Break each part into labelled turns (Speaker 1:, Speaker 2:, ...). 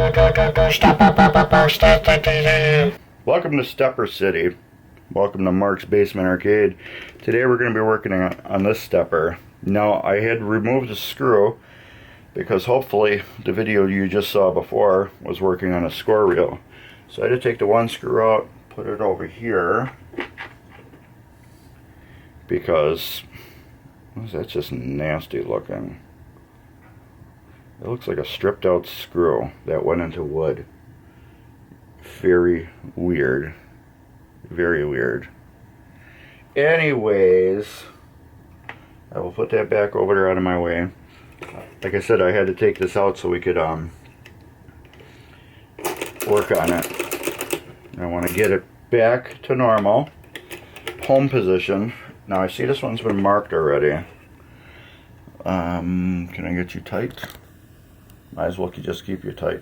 Speaker 1: Welcome to Stepper City. Welcome to Mark's Basement Arcade. Today we're going to be working on this stepper. Now I had removed the screw because hopefully the video you just saw before was working on a score reel. So I had to take the one screw out, put it over here, because that's just nasty looking. It looks like a stripped out screw that went into wood. Very weird. Very weird. Anyways, I will put that back over there out of my way. Like I said, I had to take this out so we could work on it. I want to get it back to normal. Home position. Now I see this one's been marked already. Can I get you tight? Might as well just keep you tight.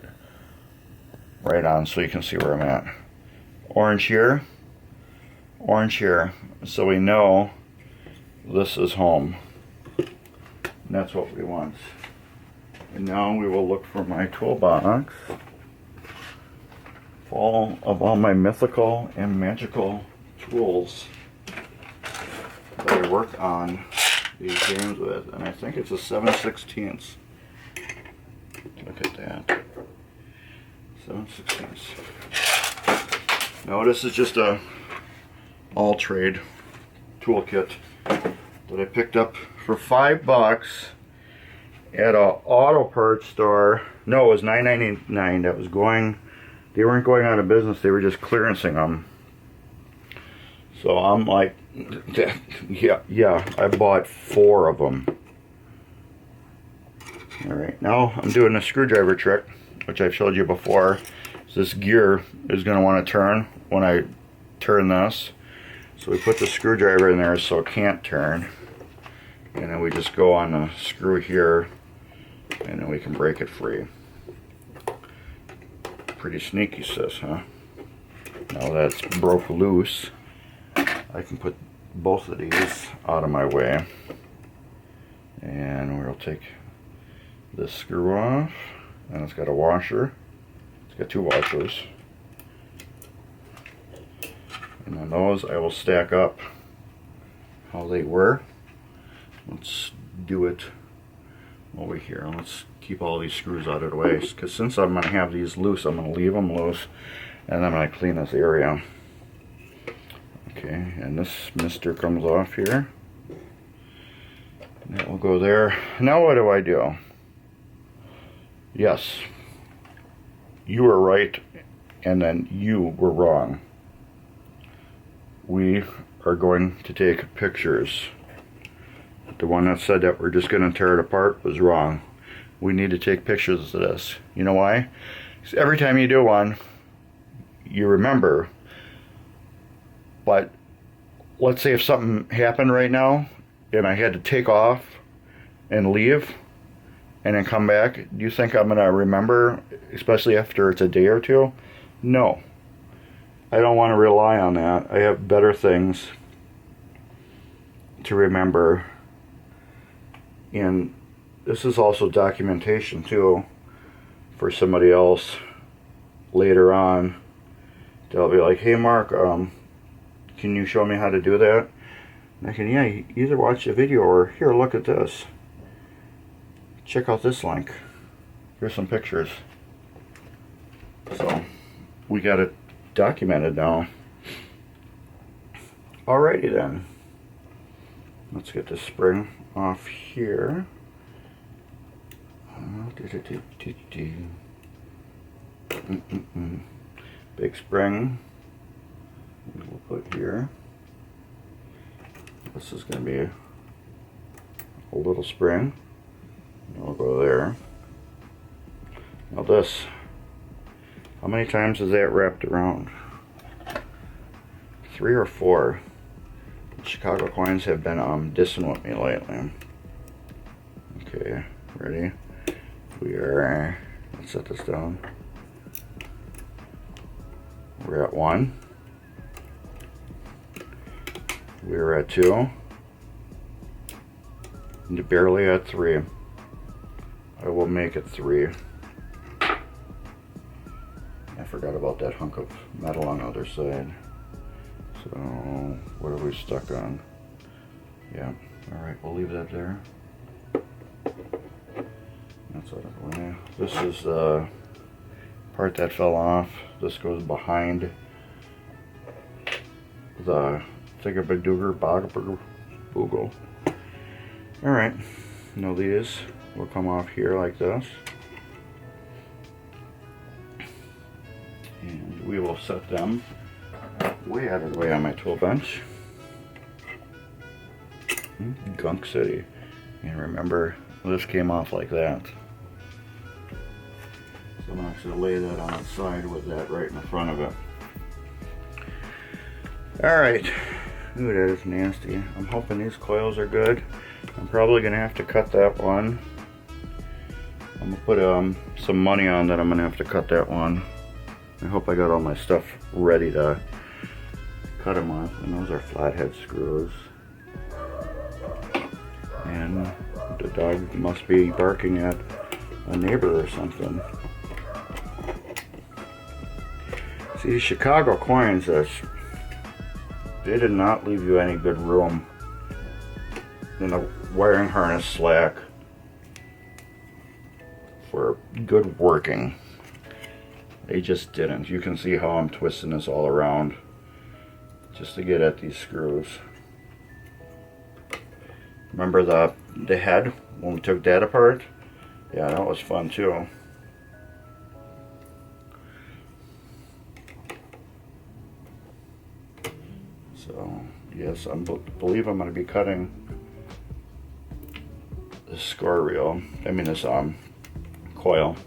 Speaker 1: Right on so you can see where I'm at. Orange here. Orange here. So we know this is home. And that's what we want. And now we will look for my toolbox. Full of all my mythical and magical tools that I work on these games with. And I think it's a 7/16. Look at that. 7/16. Now this is just a all trade toolkit that I picked up for $5 at a auto parts store. No, it was $9.99. That was going. They weren't going out of business. They were just clearancing them. So I'm like, yeah. I bought 4 of them. Alright, now I'm doing a screwdriver trick, which I've showed you before. This gear is going to want to turn when I turn this. So we put the screwdriver in there so it can't turn. And then we just go on the screw here, and then we can break it free. Pretty sneaky, sis, huh? Now that's broke loose, I can put both of these out of my way. And we'll take this screw off, and it's got a washer. It's got 2 washers, and on those I will stack up how they were. Let's do it over here. Let's keep all these screws out of the way, because since I'm going to have these loose, I'm going to leave them loose, and I'm going to clean this area. Okay, and this mister comes off here. That will go there. Now what do? Yes, you were right, and then you were wrong. We are going to take pictures. The one that said that we're just going to tear it apart was wrong. We need to take pictures of this. You know why? Because every time you do one, you remember. But let's say if something happened right now, and I had to take off and leave, and then come back, do you think I'm going to remember, especially after it's a day or 2? No. I don't want to rely on that. I have better things to remember. And this is also documentation too for somebody else later on. They'll be like, hey Mark, can you show me how to do that? And I can, yeah, either watch the video or here, look at this. Check out this link. Here's some pictures. So we got it documented now. Alrighty then. Let's get this spring off here. Big spring. We'll put here. This is going to be a little spring. I'll go there. Now this, how many times is that wrapped around? 3 or 4. Chicago coins have been dissing with me lately. Okay, ready? We are, let's set this down. We're at 1. We're at 2. And barely at 3. I will make it 3. forgot about that hunk of metal on the other side. So what are we stuck on? Yeah, alright, we'll leave that there. That's out of the way. This is the part that fell off. This goes behind the Thingabadooger Boogle. Alright, now these will come off here like this. And we will set them way out of the way on my tool bench. Gunk City. And remember, this came off like that. So I'm actually lay that on its side with that right in the front of it. Alright. Ooh, that is nasty. I'm hoping these coils are good. I'm probably going to have to cut that one. I'm going to put some money on that I'm going to have to cut that one. I hope I got all my stuff ready to cut them off. And those are flathead screws. And the dog must be barking at a neighbor or something. See, Chicago coins, they did not leave you any good room in the wiring harness slack for good working. They just didn't. You can see how I'm twisting this all around just to get at these screws. Remember the head when we took that apart? Yeah, that was fun too. So, yes, I believe I'm going to be cutting this score reel. I mean this coil.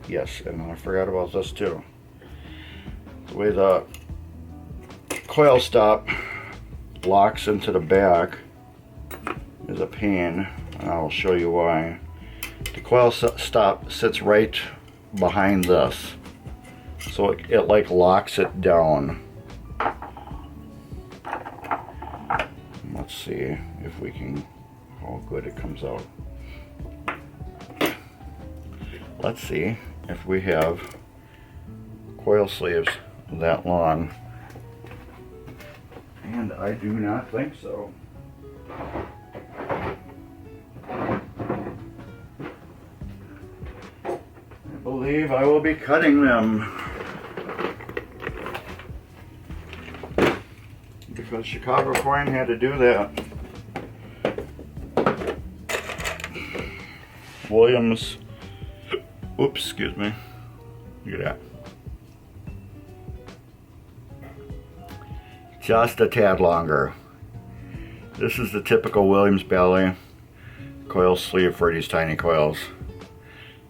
Speaker 1: Yes, and I forgot about this too. The way the coil stop locks into the back is a pain, and I'll show you why. The coil stop sits right behind this, so it like locks it down. Let's see if we can, how good it comes out. Let's see if we have coil sleeves that long, and I do not think so. I believe I will be cutting them because Chicago Coin had to do that. Williams, oops, excuse me. Look at that. Just a tad longer. This is the typical Williams Bally coil sleeve for these tiny coils.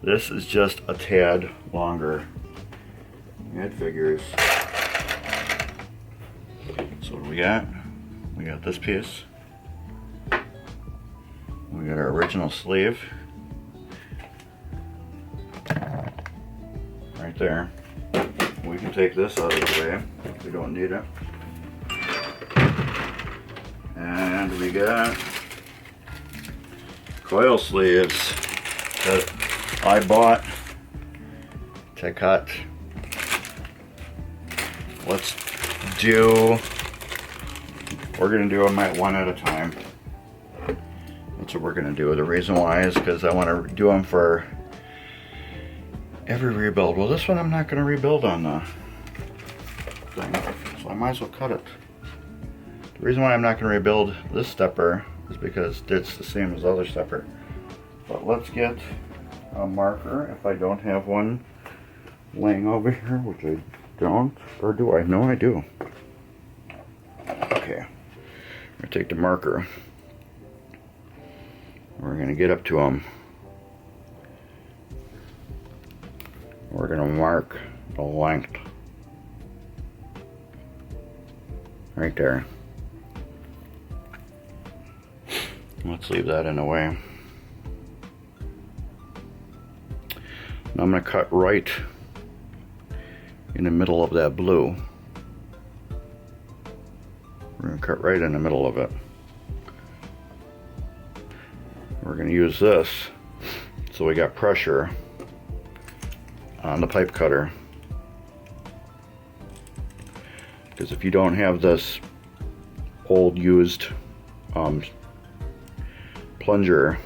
Speaker 1: This is just a tad longer. It figures. So what do we got? We got this piece. We got our original sleeve. Right there. We can take this out of the way. We don't need it. And we got coil sleeves that I bought to cut. Let's do, we're going to do them at one at a time. That's what we're going to do. The reason why is because I want to do them for every rebuild. Well, this one I'm not going to rebuild on the thing, so I might as well cut it. The reason why I'm not going to rebuild this stepper is because it's the same as the other stepper. But let's get a marker, if I don't have one laying over here, which I don't, or do I? No, I do. Okay, I'm going to take the marker. We're going to get up to them. We're going to mark the length right there. Let's leave that in the way. Now I'm going to cut right in the middle of that blue. We're going to cut right in the middle of it. We're going to use this so we got pressure on the pipe cutter. Because if you don't have this old used plunger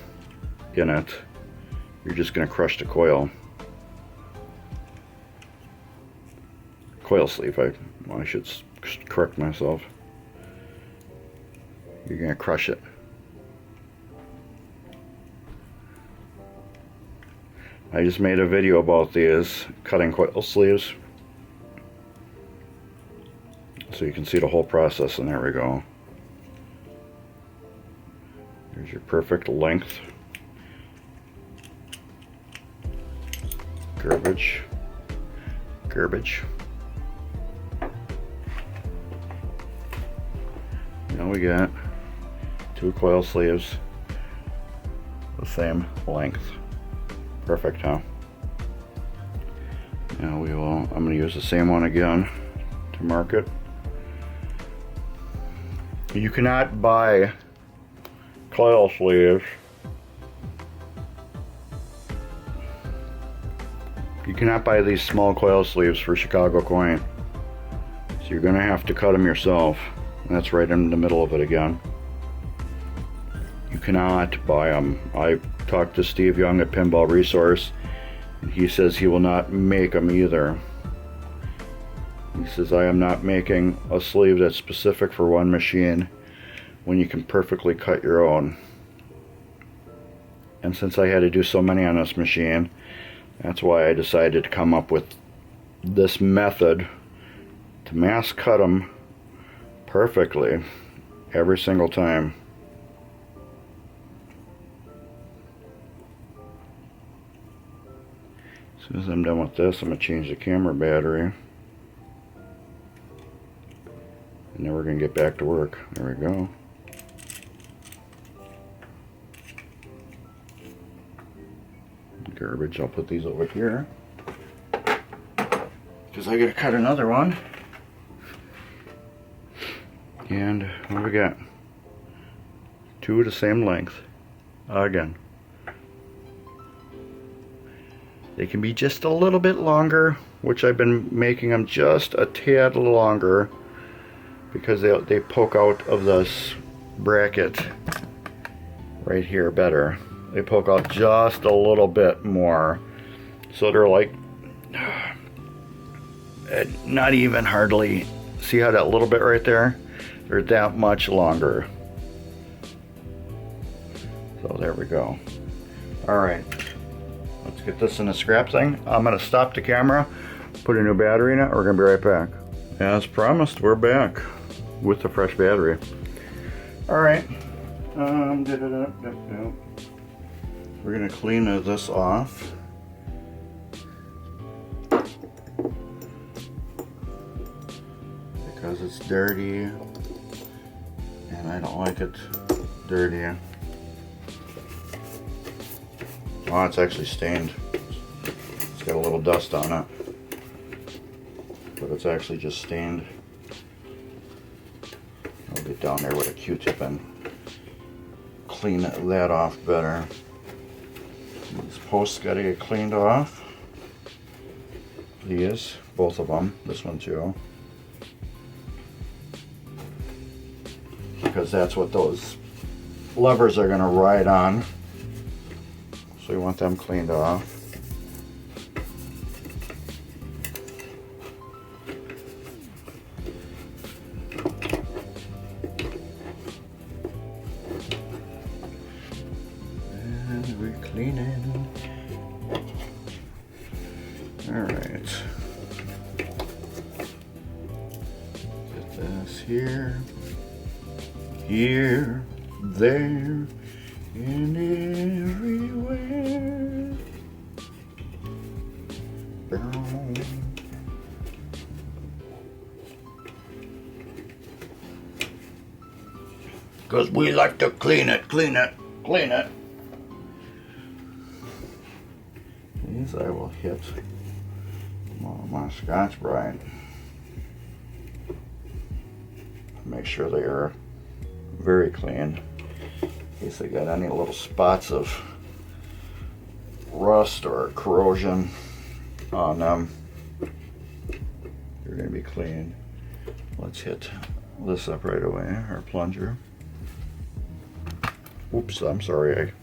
Speaker 1: in it, you're just going to crush the coil sleeve. I should correct myself. You're going to crush it. I just made a video about these cutting coil sleeves, so you can see the whole process, and there we go. There's your perfect length. Garbage. Now we got 2 coil sleeves the same length. Perfect, huh? Now I'm going to use the same one again to mark it. You cannot buy coil sleeves. You cannot buy these small coil sleeves for Chicago coin. So you're going to have to cut them yourself. And that's right in the middle of it again. You cannot buy them. I talked to Steve Young at Pinball Resource, and he says he will not make them either. He says, I am not making a sleeve that's specific for one machine when you can perfectly cut your own. And since I had to do so many on this machine, that's why I decided to come up with this method to mass cut them perfectly every single time. As soon as I'm done with this, I'm going to change the camera battery. And then we're going to get back to work. There we go. Garbage, I'll put these over here, because I got to cut another one. And what do we got? 2 the same length. Again. They can be just a little bit longer, which I've been making them just a tad longer because they poke out of this bracket right here better. They poke out just a little bit more. So they're like, not even hardly, see how that little bit right there? They're that much longer. So there we go. Alright, let's get this in a scrap thing. I'm going to stop the camera, put a new battery in it, we're going to be right back. As promised, we're back with the fresh battery. Alright, we're going to clean this off. Because it's dirty and I don't like it dirty. Oh, it's actually stained. It's got a little dust on it, but it's actually just stained. I'll get down there with a Q-tip and clean that off better. These posts got to get cleaned off. These, both of them, this one too. Because that's what those levers are going to ride on. So you want them cleaned off. And we're cleaning. Alright. Get this here. Here, there, and everywhere. Because we like to clean it, clean it, clean it. These I will hit my Scotch-Brite. Make sure they are very clean, in case they got any little spots of rust or corrosion on them. They're going to be clean. Let's hit this up right away, our plunger. Oops, I'm sorry, I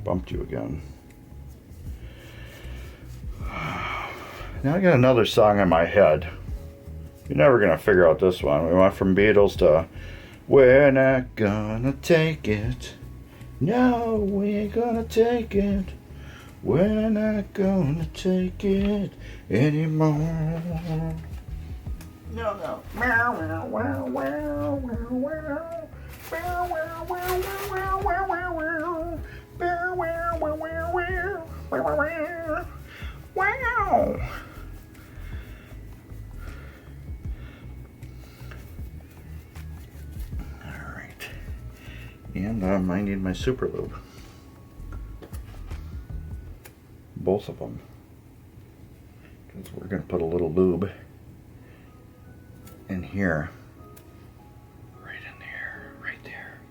Speaker 1: bumped you again. Now I got another song in my head. You're never gonna figure out this one. We went from Beatles to We're Not Gonna Take It. No, we ain't gonna take it. We're not gonna take it anymore. No, no. Meow, meow, wow, wow, wow, wow. Meow, wow, wow, wow, wow, wow, wow. Meow, wow, wow, wow, wow. Wow, wow, wow. All right. And I need my super lube. Both of them. Because we're going to put a little lube in here. Right in there. Right there.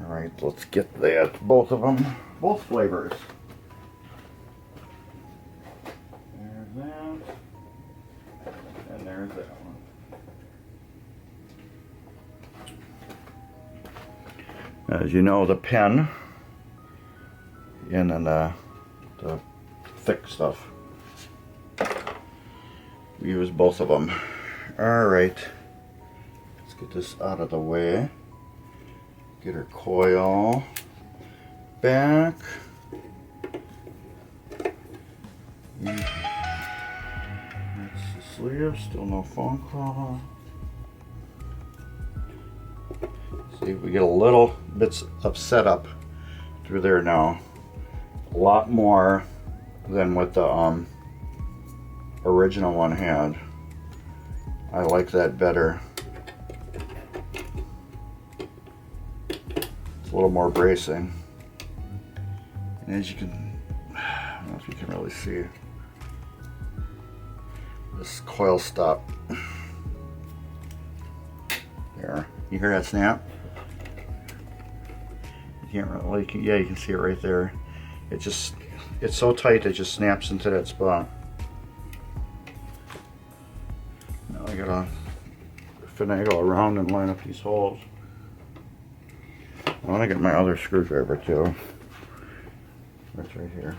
Speaker 1: Alright, let's get that. Both of them. Both flavors. There's that. And there's that one. As you know, the pen and then the thick stuff. We use both of them. Alright, let's get this out of the way. Get our coil back. That's the sleeve, still no phone call. See, we get a little bits of setup through there now. A lot more than what the original one had. I like that better. It's a little more bracing. And as you can, I don't know if you can really see, this coil stop. There. You hear that snap? You can't really, yeah, you can see it right there. It's so tight it just snaps into that spot. Now I gotta finagle around and line up these holes. I want to get my other screwdriver too. That's right here.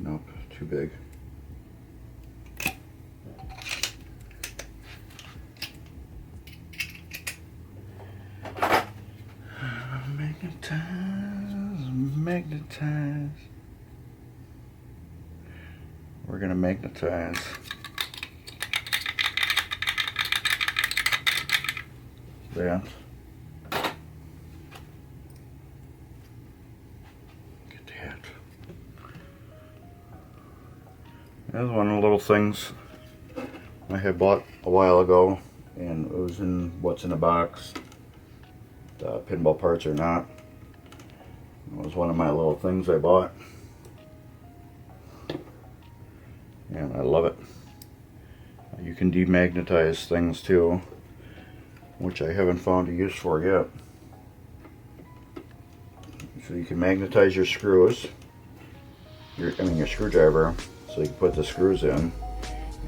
Speaker 1: Nope, too big. Magnetize. We're gonna magnetize that. Get that. That's one of the little things I had bought a while ago, and it was in what's in the box. The pinball parts or not. It was one of my little things I bought. And I love it. You can demagnetize things too, which I haven't found a use for yet. So you can magnetize your screws, your screwdriver, so you can put the screws in.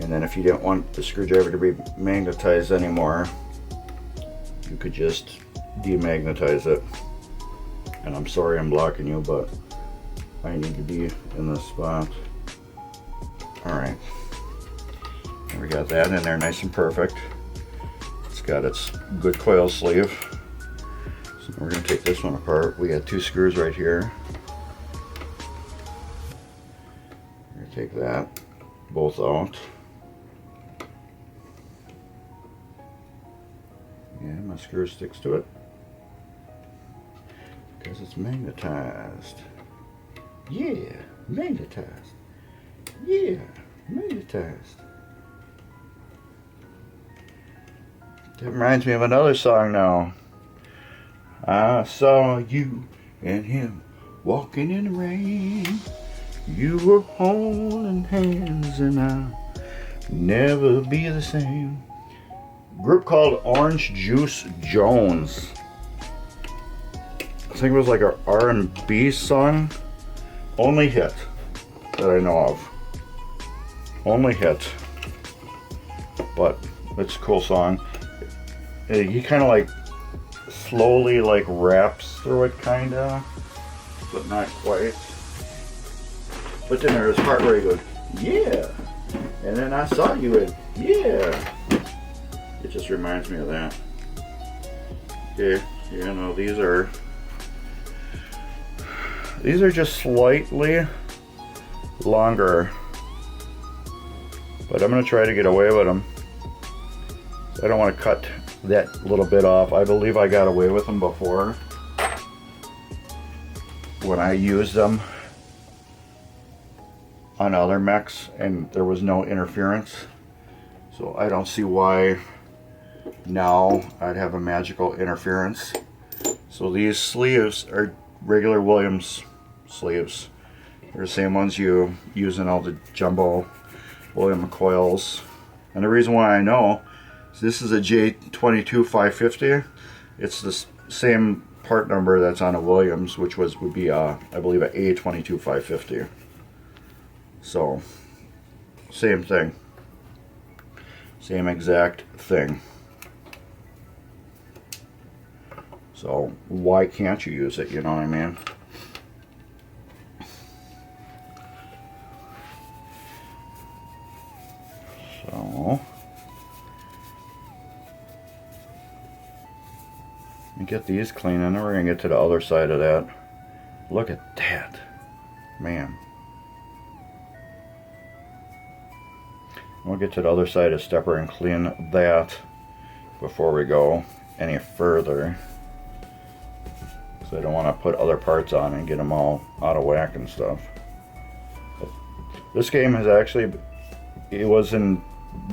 Speaker 1: And then if you didn't want the screwdriver to be magnetized anymore, you could just demagnetize it. And I'm sorry I'm blocking you, but I need to be in this spot. Alright. And we got that in there nice and perfect. It's got its good coil sleeve. So we're going to take this one apart. We got two screws right here. We're going to take that both out. And my screw sticks to it. Because it's magnetized. Yeah, magnetized. Yeah, magnetized. That reminds me of another song now. I saw you and him walking in the rain. You were holding hands and I'll never be the same. Group called Orange Juice Jones. think it was like a R&B song. Only Hit that I know of. Only Hit. But it's a cool song. He kind of like slowly like raps through it, kinda, but not quite. But then there's part where he goes, yeah, and then I saw you at, yeah. It just reminds me of that. Okay, you know, these are just slightly longer, but I'm gonna try to get away with them. I don't want to cut that little bit off. I believe I got away with them before when I used them on other mechs and there was no interference. So I don't see why now I'd have a magical interference. So these sleeves are regular Williams sleeves. They're the same ones you use in all the jumbo William coils. And the reason why I know is this is a J22550. It's the same part number that's on a Williams, which would be I believe a A22550. So same thing, same exact thing. So why can't you use it, you know what I mean? So let me get these clean and then we're gonna get to the other side of that. Look at that, man. We'll get to the other side of stepper and clean that before we go any further, because I don't want to put other parts on and get them all out of whack and stuff. But this game has actually, it was in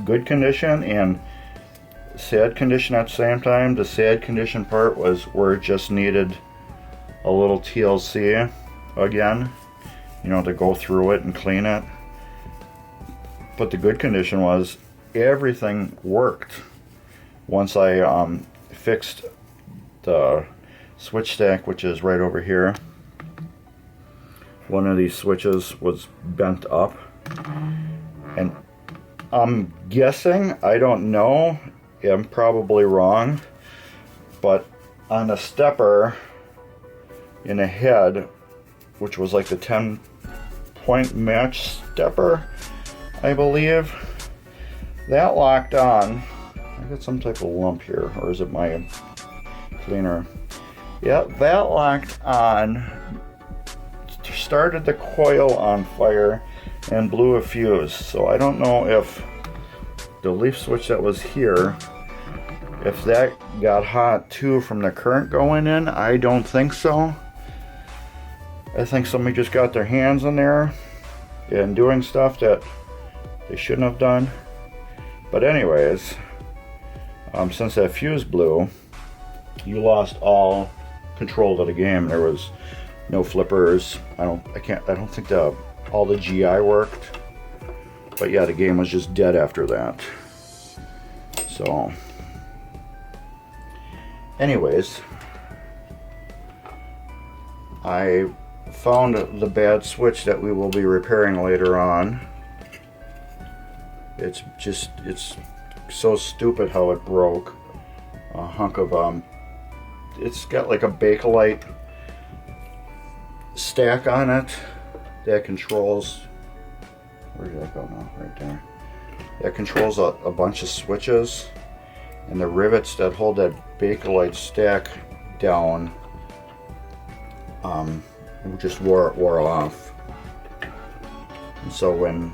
Speaker 1: good condition and sad condition at the same time. The sad condition part was where it just needed a little TLC again, you know, to go through it and clean it. But the good condition was everything worked. Once I fixed the switch stack, which is right over here, one of these switches was bent up, and I'm guessing, I don't know, I'm probably wrong, but on the stepper in the head, which was like the 10-point match stepper, I believe, that locked on. I got some type of lump here, or is it my cleaner? Yeah, that locked on, started the coil on fire and blew a fuse. So I don't know if the leaf switch that was here, if that got hot too from the current going in. I don't think so. I think somebody just got their hands in there and doing stuff that they shouldn't have done. But anyways, since that fuse blew, you lost all control of the game. There was no flippers. I don't think all the GI worked. But yeah, the game was just dead after that. So anyways, I found the bad switch that we will be repairing later on. It's so stupid how it broke. A hunk of it's got like a Bakelite stack on it that controls, where did that go now? Right there. That controls a bunch of switches, and the rivets that hold that Bakelite stack down just wore off. And so when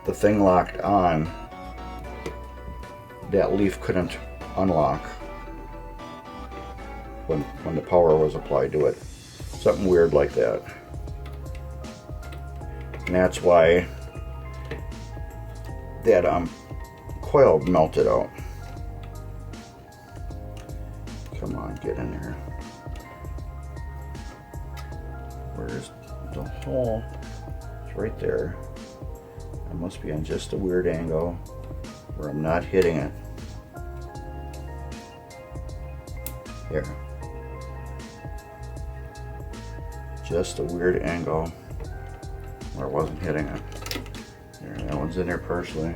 Speaker 1: the thing locked on, that leaf couldn't unlock when the power was applied to it. Something weird like that. And that's why that coil melted out. Come on, get in there. Where's the hole? It's right there. I must be on just a weird angle where I'm not hitting it. There. just a weird angle where it wasn't hitting it. There, that one's in there partially.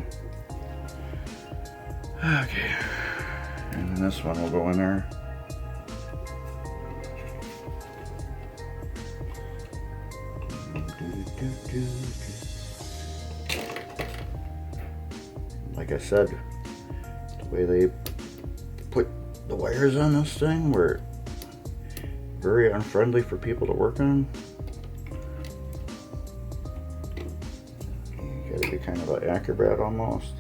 Speaker 1: Okay, and then this one will go in there. Like I said, the way they put the wires on this thing were very unfriendly for people to work on. You gotta be kind of an acrobat almost.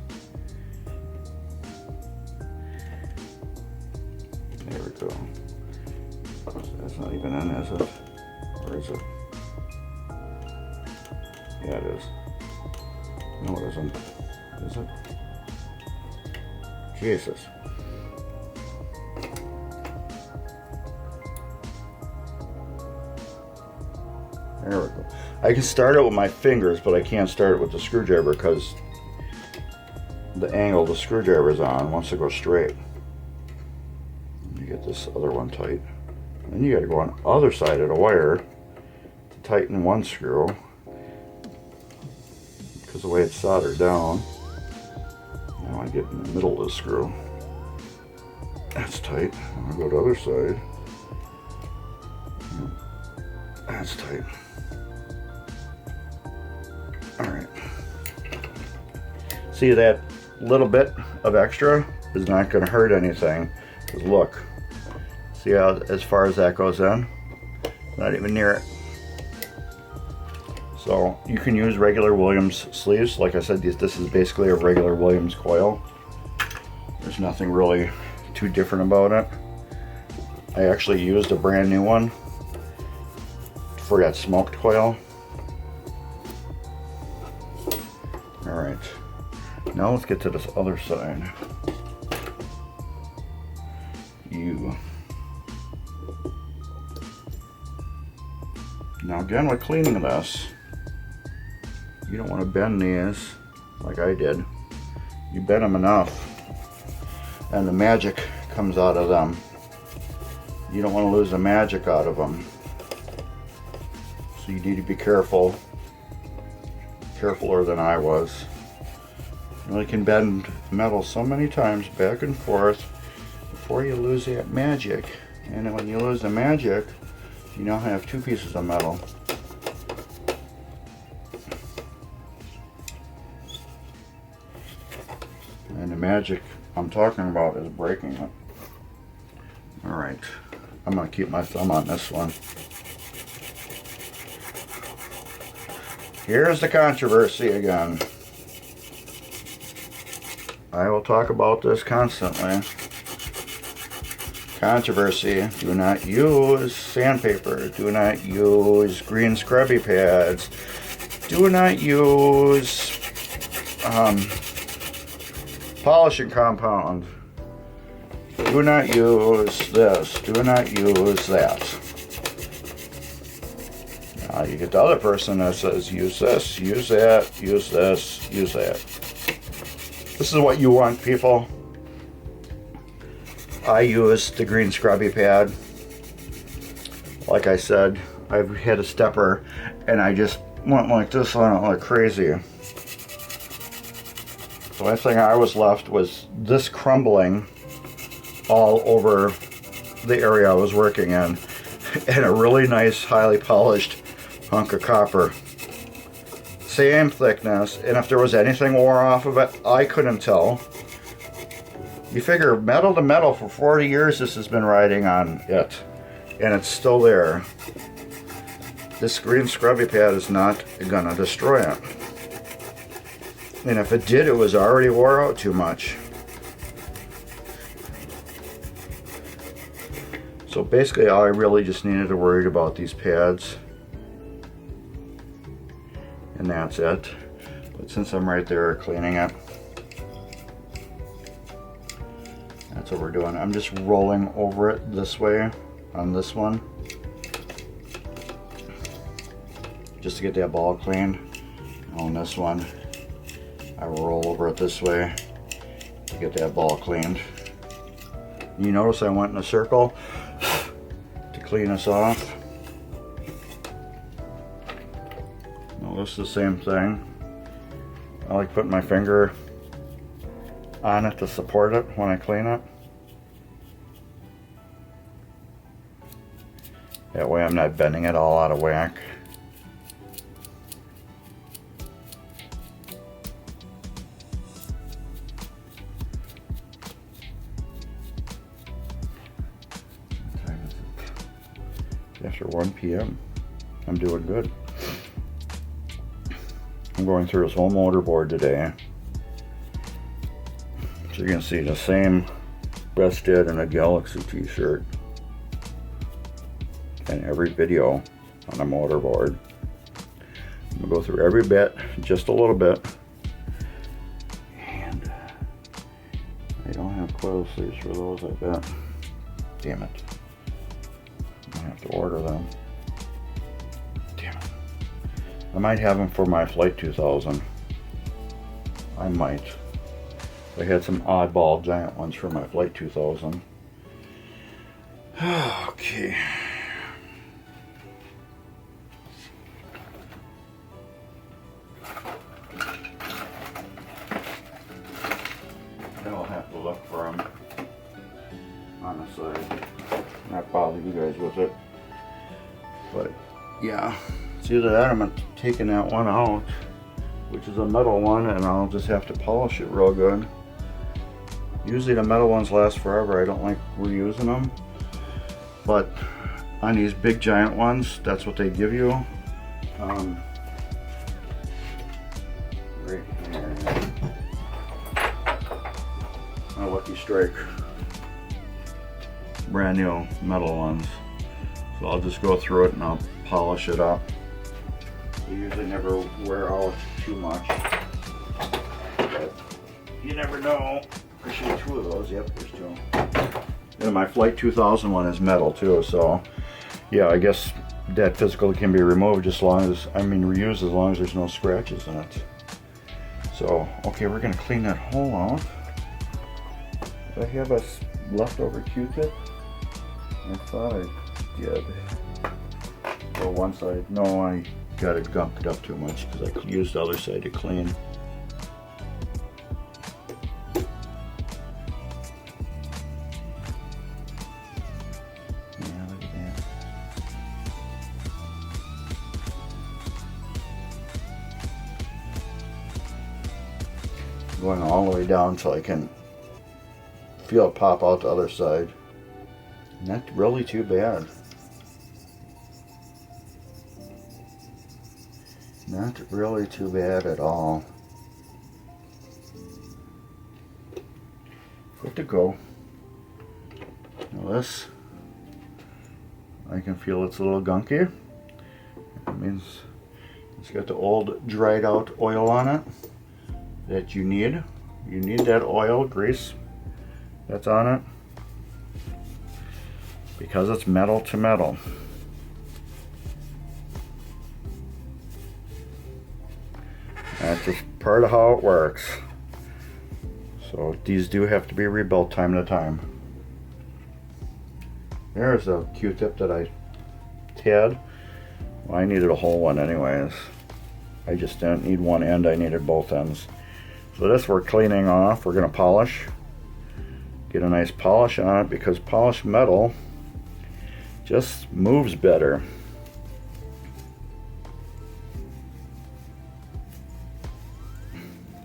Speaker 1: There we go. So that's not even in, is it? Or is it? Yeah, it is. No, it isn't. Is it? Jesus. There we go. I can start it with my fingers, but I can't start it with the screwdriver because the angle the screwdriver is on wants to go straight. You get this other one tight. Then you got to go on the other side of the wire to tighten one screw because the way it's soldered down. Now I get in the middle of the screw. That's tight. I'll go to the other side. That's tight. Alright. See, that little bit of extra is not going to hurt anything. Because look. See how as far as that goes in? Not even near it. So you can use regular Williams sleeves. Like I said, this is basically a regular Williams coil. There's nothing really too different about it. I actually used a brand new one for that smoked coil. Alright, now let's get to this other side. Now again, with cleaning this, you don't want to bend these like I did. You bend them enough and the magic comes out of them. You don't want to lose the magic out of them. So you need to be careful. Carefuler than I was. You really can bend metal so many times back and forth before you lose that magic. And when you lose the magic, you now have two pieces of metal. And the magic I'm talking about is breaking it. Alright, I'm going to keep my thumb on this one. Here's the controversy again. I will talk about this constantly. Controversy. Do not use sandpaper. Do not use green scrubby pads. Do not use polishing compound. Do not use this. Do not use that. Now you get the other person that says use this, use that, use this, use that. This is what you want, people. I use the green scrubby pad. Like I said, I've hit a stepper and I just went like this on it like crazy. The only thing I was left was this crumbling all over the area I was working in, and a really nice, highly polished hunk of copper. Same thickness, and if there was anything wore off of it, I couldn't tell. You figure metal to metal for 40 years this has been riding on it, and it's still there. This green scrubby pad is not gonna destroy it. And if it did, it was already wore out too much. So basically I really just needed to worry about these pads. And that's it. But since I'm right there cleaning it, that's what we're doing. I'm just rolling over it this way on this one, just to get that ball cleaned. On this one, I will roll over it this way to get that ball cleaned. You notice I went in a circle to clean this off. this is the same thing. I like putting my finger on it to support it when I clean it. That way I'm not bending it all out of whack. What time is it? After 1 p.m. I'm doing good. I'm going through this whole motorboard today. So you're going to see the same breasted and a Galaxy t-shirt in every video on a motorboard. I'm going to go through every bit, just a little bit. And I don't have coil sleeves for those, I bet. Damn it. I have to order them. Damn it. I might have them for my Flight 2000. I might. I had some oddball giant ones for my Flight 2000. Okay. I'll have to look for them on the side. Not bother you guys with it. But yeah, it's either that or I'm taking that one out, which is a metal one, and I'll just have to polish it real good. Usually the metal ones last forever. I don't like reusing them, but on these big giant ones, that's what they give you. Right here, a Lucky Strike, brand new metal ones. So I'll just go through it and I'll polish it up. They usually never wear out too much, but you never know. I should have 2 of those. Yep, there's 2. And my Flight 2000 one is metal too, so yeah, I guess that physically can be removed as long as, reused as long as there's no scratches in it. So, okay, we're gonna clean that hole out. Do I have a leftover Q-tip? I thought I did. Well, one side, no, I got it gumped up too much because I used the other side to clean. Going all the way down so I can feel it pop out the other side. Not really too bad. Not really too bad at all. Good to go. Now this, I can feel it's a little gunky. That means it's got the old dried out oil on it that you need. You need that oil, grease that's on it, because it's metal to metal. That's just part of how it works. So these do have to be rebuilt time to time. There's a Q-tip that I had. Well, I needed a whole one anyways. I just didn't need one end, I needed both ends. So this we're cleaning off. We're going to polish. Get a nice polish on it because polished metal just moves better.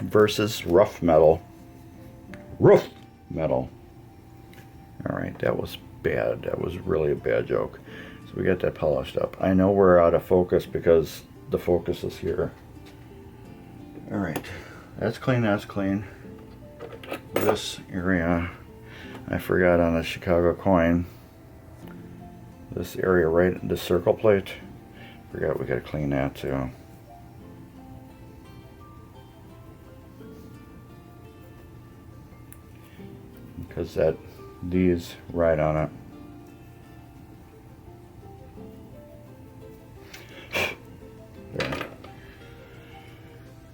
Speaker 1: Versus rough metal. Rough metal. Alright, that was bad. That was really a bad joke. So we got that polished up. I know we're out of focus because the focus is here. Alright. That's clean, that's clean. This area, I forgot on the Chicago coin. This area right in the circle plate, forgot we gotta clean that too. Because these right on it. There.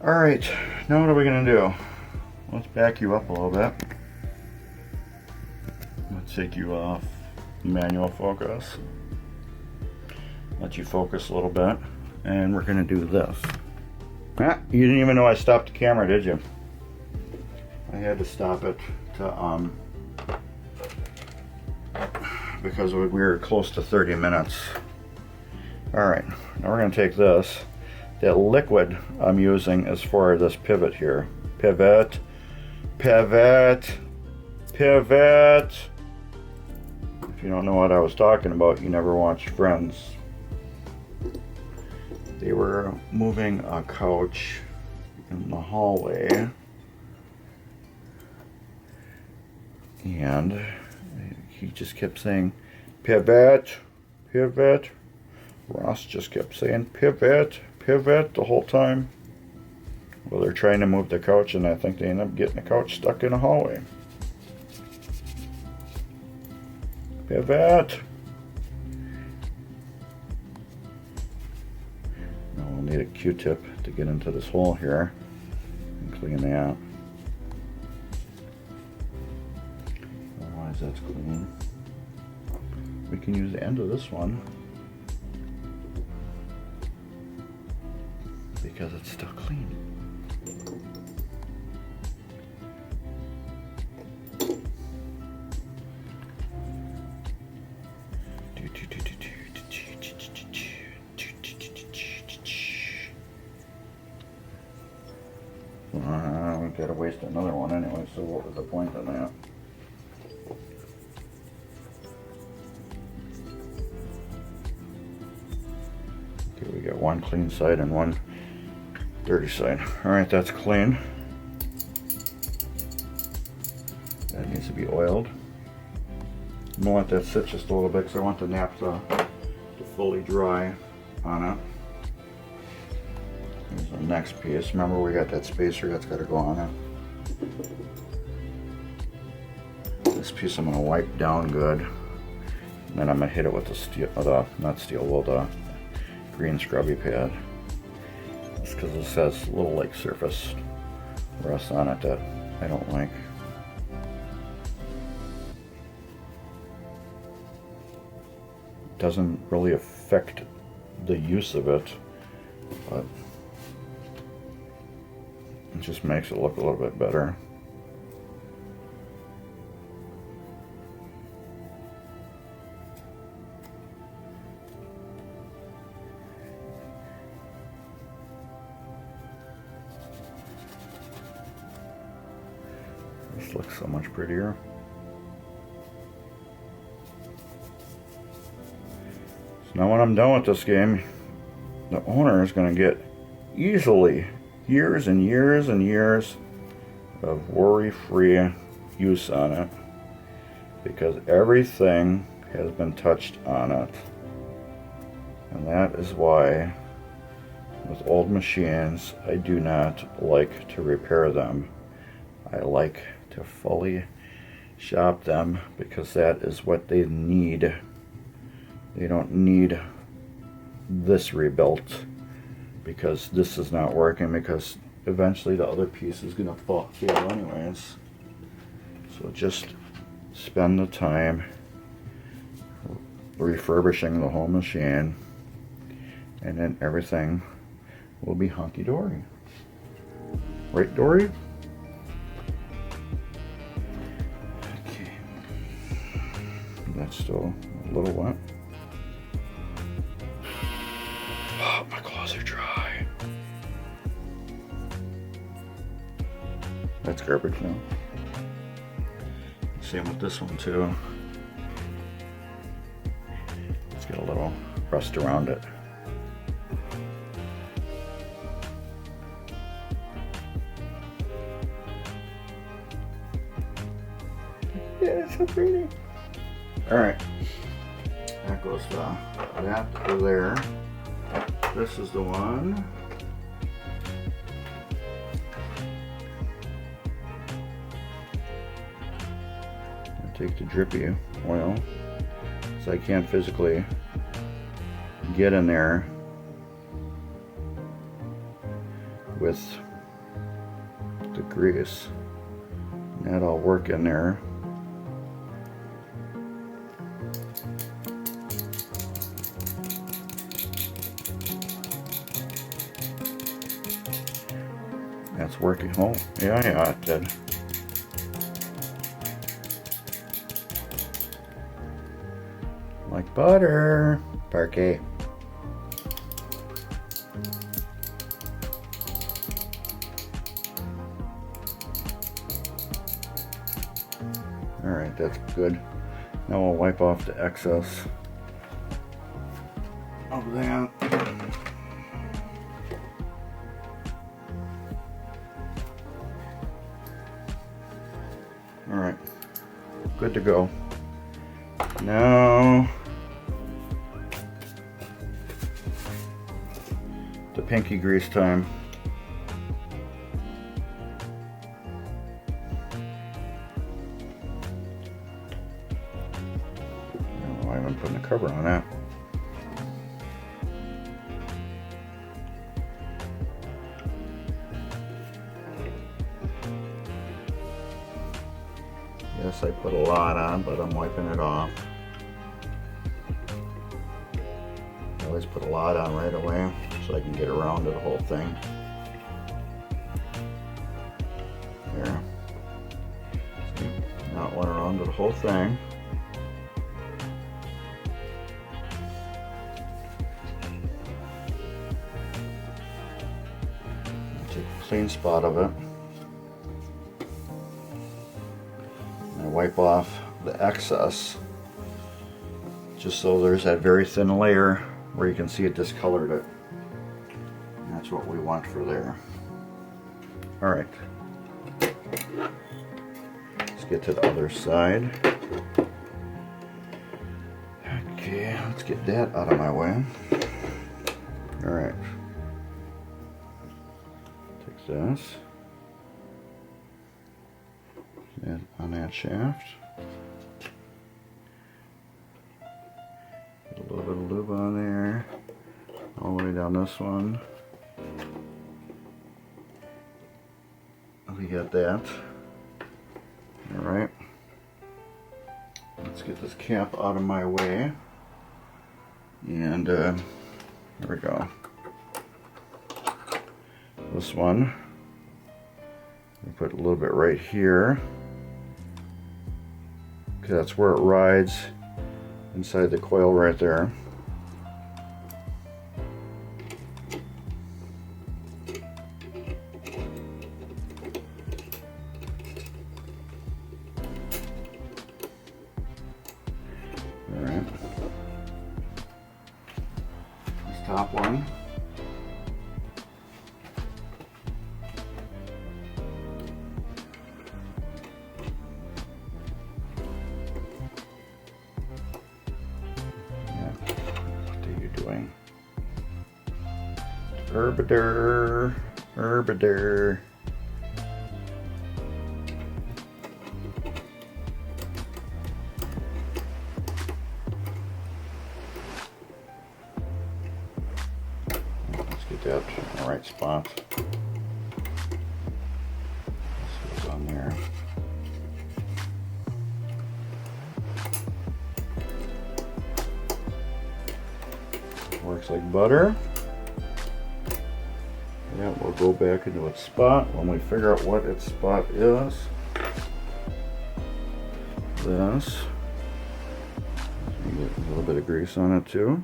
Speaker 1: Alright, now what are we going to do? Let's back you up a little bit. Let's take you off manual focus. Let you focus a little bit. And we're going to do this. Ah, you didn't even know I stopped the camera, did you? I had to stop it to because we were close to 30 minutes. Alright, now we're going to take this. That liquid I'm using is for this pivot here. Pivot, pivot, pivot. If you don't know what I was talking about, you never watched Friends. They were moving a couch in the hallway, and he just kept saying, pivot, pivot. Ross just kept saying, pivot, pivot the whole time. Well, they're trying to move the couch, and I think they end up getting the couch stuck in the hallway. Pivot. Now we'll need a Q-tip to get into this hole here and clean that. Otherwise, that's clean. We can use the end of this one because it's still clean. We gotta waste another one anyway, so what was the point in that? Okay, we got one clean side and one dirty side. Alright, that's clean. That needs to be oiled. I'm gonna let that sit just a little bit because I want the naphtha to fully dry on it. Here's the next piece. Remember, we got that spacer that's got to go on it. This piece I'm going to wipe down good. And then I'm going to hit it with the steel, not steel wool, the green scrubby pad. Just because this has a little like surface rust on it that I don't like. It doesn't really affect the use of it, but it just makes it look a little bit better. This looks so much prettier. So now when I'm done with this game, the owner is going to get easily years and years and years of worry-free use on it because everything has been touched on it. And that is why with old machines I do not like to repair them. I like to fully shop them because that is what they need. They don't need this rebuilt because this is not working, because eventually the other piece is going to fail anyways. So just spend the time refurbishing the whole machine, and then everything will be hunky-dory. Right, Dory? Okay. That's still a little wet. Oh, my clothes are dry. That's garbage now. Same with this one too. Let's get a little rust around it. Yeah, it's so pretty. Alright. That goes that over there. This is the one. I take the drippy oil, so I can't physically get in there with the grease. And that'll work in there. That's working. Oh, yeah, it did. Like butter. Parquet. Alright, that's good. Now we'll wipe off the excess of that. Alright, good to go. Now, the pinky grease time. I haven't put the cover on that. Yes, I put a lot on, but I'm wiping it off. I always put a lot on right away so I can get around to the whole thing. There. See, now it went around to the whole thing. Take a clean spot of it. And I wipe off the excess, just so there's that very thin layer where you can see it discolored it. And that's what we want for there. Alright. Let's get to the other side. Okay, let's get that out of my way. Alright. Take this. Add on that shaft. Get a little bit of lube on there. All the way down this one. We got that. Alright. Let's get this cap out of my way. And there we go. This one, we put a little bit right here, because that's where it rides inside the coil right there. Alright. This top one. Herbider. Let's get that in the right spot. This goes on there. Works like butter. Yeah, we'll go back into its spot when we figure out what its spot is. This. Get a little bit of grease on it too.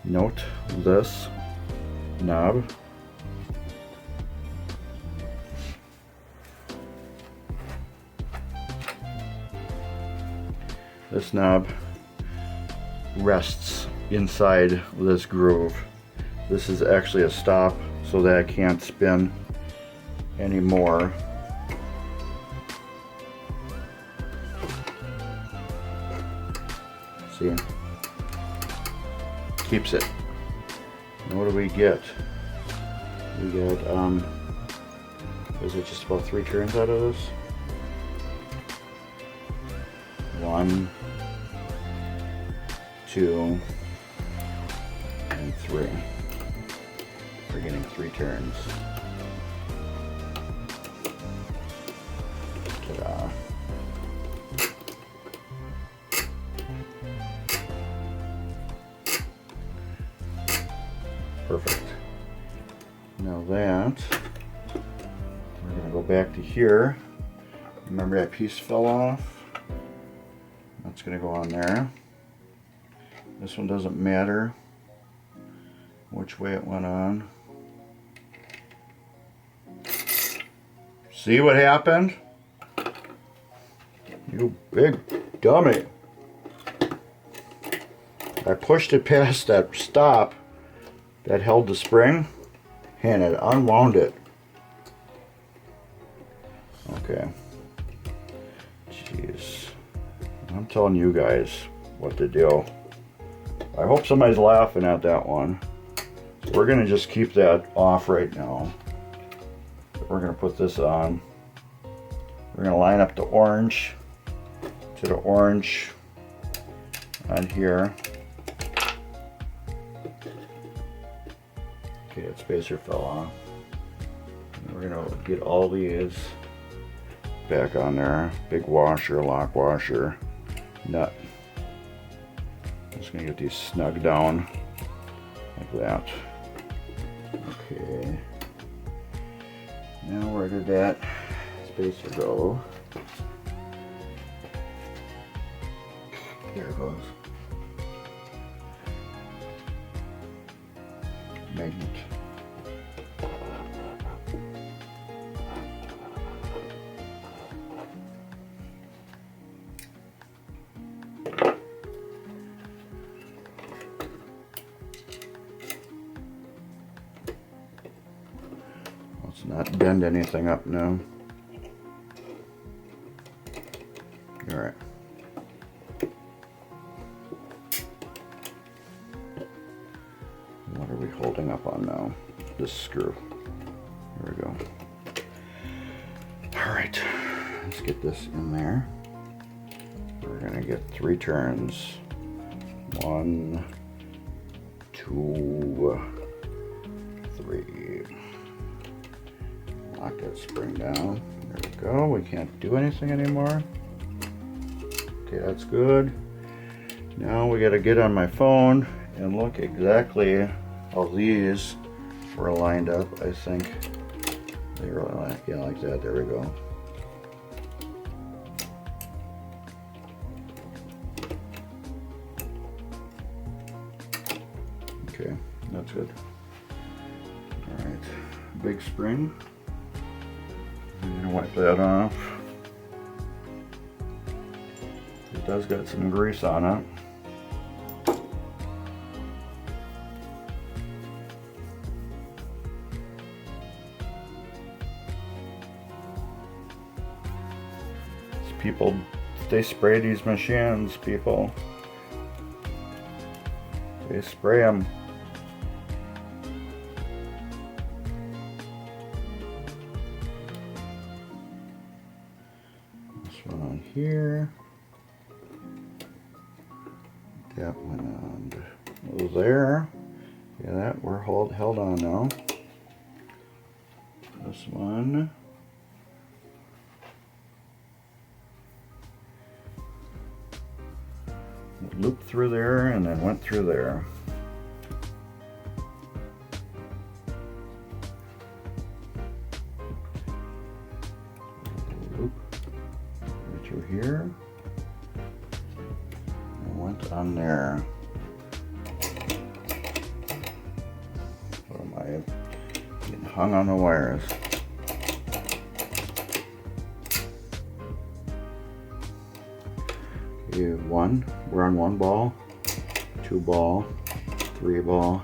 Speaker 1: Note this knob. This knob rests inside this groove. This is actually a stop so that I can't spin anymore. See? Keeps it. And what do we get? We get, is it just about 3 turns out of this? 1, 2, and 3. We're getting 3 turns. Ta-da. Perfect. Now that, we're going to go back to here. Remember that piece fell off? That's going to go on there. This one doesn't matter which way it went on. See what happened? You big dummy. I pushed it past that stop that held the spring and it unwound it. Okay. Jeez. I'm telling you guys what to do. I hope somebody's laughing at that one. We're going to just keep that off right now. We're going to put this on. We're going to line up the orange to the orange on here. Okay, that spacer fell off. And we're going to get all these back on there. Big washer, lock washer, nut. Just going to get these snug down like that. Okay. Now where did that spacer go? There it goes. Magnet. Let's not bend anything up now. All right. What are we holding up on now? This screw. There we go. All right, let's get this in there. We're gonna get 3 turns. 1, 2, 3. Lock that spring down. There we go. We can't do anything anymore. Okay, that's good. Now we gotta get on my phone and look exactly how these were lined up. I think they were like, yeah, like that. There we go. Okay, that's good. All right, big spring. I'm gonna wipe that off. It does got some grease on it. People, they spray these machines, people. They spray them. This one on here. That one on there. Yeah, that we're held on now. This one. Looped through there and then went through there. Loop right through here and went on there. What am I getting hung on the wires? We're on 1 ball, 2 ball, 3 ball,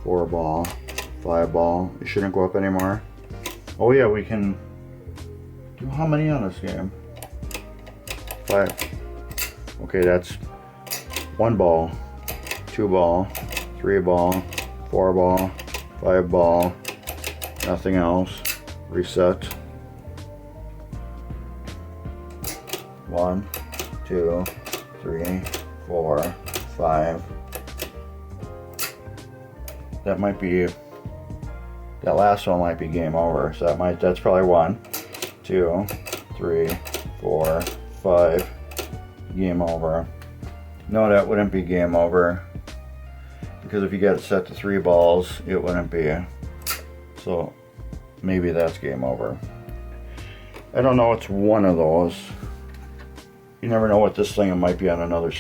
Speaker 1: 4 ball, 5 ball. It shouldn't go up anymore. Oh yeah, we can do how many on this game? 5. Okay, that's 1 ball, 2 ball, 3 ball, 4 ball, 5 ball, nothing else. Reset. 1, 2, 3, 4, 5. That might be, that last one might be game over. So that's probably 1, 2, 3, 4, 5. Game over. No, that wouldn't be game over because if you got it set to 3 balls, it wouldn't be. So maybe that's game over. I don't know, it's one of those. You never know what this thing, it might be on another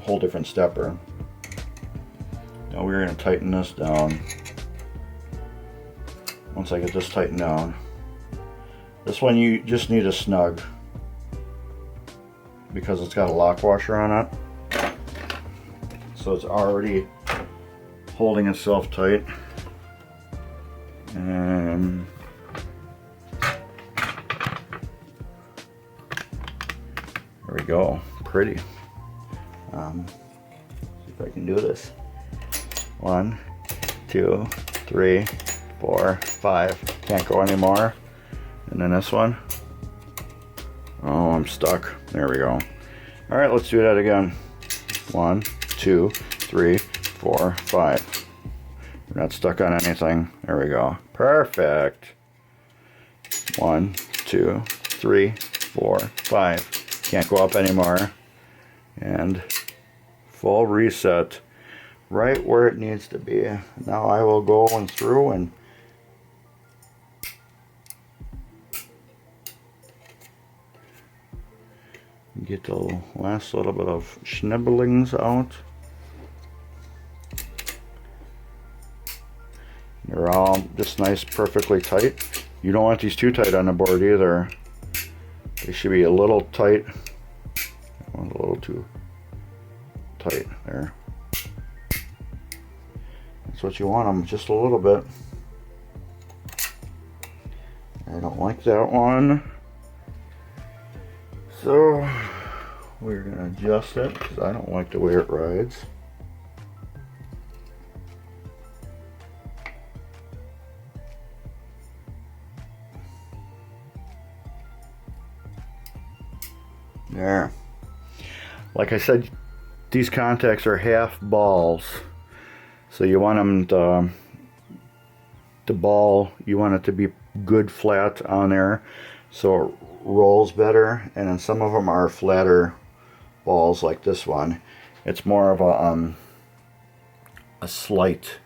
Speaker 1: whole different stepper. Now we're going to tighten this down. Once I get this tightened down. This one you just need a snug, because it's got a lock washer on it. So it's already holding itself tight. And there we go, pretty. See if I can do this. 1, 2, 3, 4, 5. Can't go anymore. And then this one. Oh, I'm stuck. There we go. All right, let's do that again. 1, 2, 3, 4, 5. We're not stuck on anything. There we go. Perfect. 1, 2, 3, 4, 5. Can't go up anymore. And full reset right where it needs to be. Now I will go through and get the last little bit of schnibblings out. They're all just nice, perfectly tight. You don't want these too tight on the board either. They should be a little tight. A little too tight there. That's what you want them, just a little bit. I don't like that one. So we're going to adjust it because I don't like the way it rides. There. Like I said, these contacts are half balls. So you want them to ball, you want it to be good flat on there so it rolls better. And then some of them are flatter balls like this one. It's more of a slight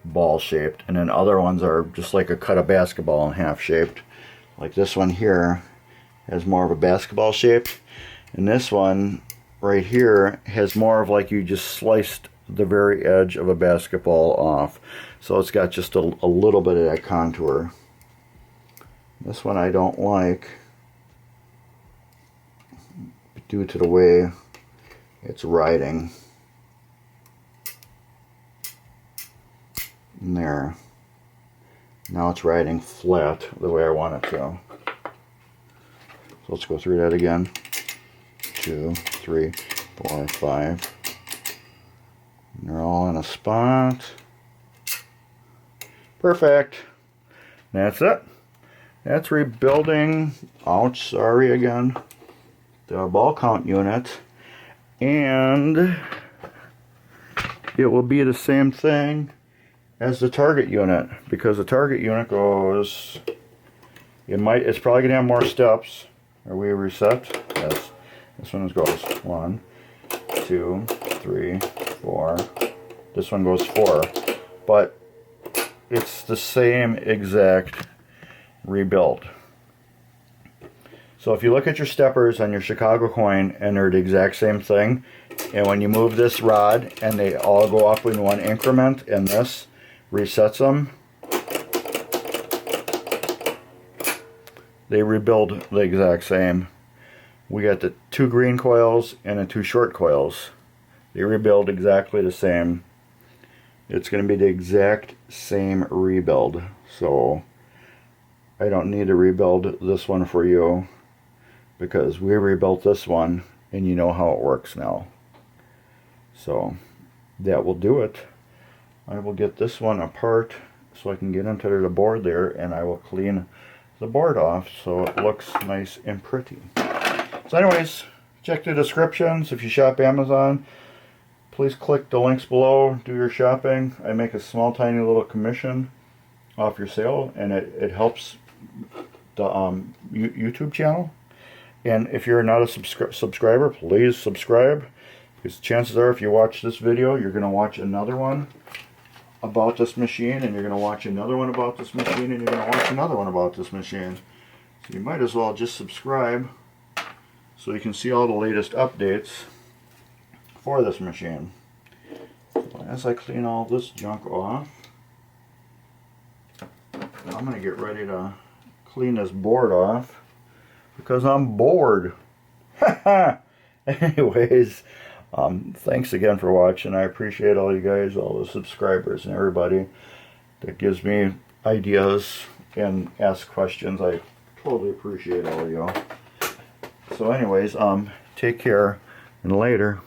Speaker 1: ball shaped, and then other ones are just like a cut of basketball in half shaped. Like this one here has more of a basketball shape, and this one right here has more of like you just sliced the very edge of a basketball off. So it's got just a little bit of that contour. This one I don't like due to the way it's riding. And there. Now it's riding flat the way I want it to. So let's go through that again. 2, 3, 4, 5. And they're all in a spot. Perfect. That's it. That's rebuilding, ouch, sorry again, the ball count unit. And it will be the same thing as the target unit, because the target unit goes, it's probably going to have more steps. Are we reset? Yes. This one goes 1, 2, 3, 4. This one goes 4. But it's the same exact rebuild. So if you look at your steppers on your Chicago coin and they're the exact same thing, and when you move this rod and they all go up in one increment and this resets them, they rebuild the exact same. We got the 2 green coils and the 2 short coils. They rebuild exactly the same. It's going to be the exact same rebuild. So I don't need to rebuild this one for you, because we rebuilt this one and you know how it works now. So that will do it. I will get this one apart so I can get into the board there, and I will clean the board off so it looks nice and pretty. So anyways, check the descriptions. If you shop Amazon, please click the links below, do your shopping. I make a small tiny little commission off your sale, and it helps the YouTube channel. And if you're not a subscriber, please subscribe, Because chances are if you watch this video, you're going to watch another one about this machine, and you're going to watch another one about this machine, and you're going to watch another one about this machine. So you might as well just subscribe so you can see all the latest updates for this machine. So as I clean all this junk off, I'm going to get ready to clean this board off because I'm bored. Anyways, thanks again for watching. I appreciate all you guys, all the subscribers and everybody that gives me ideas and asks questions. I totally appreciate all of y'all. So anyways, take care and later.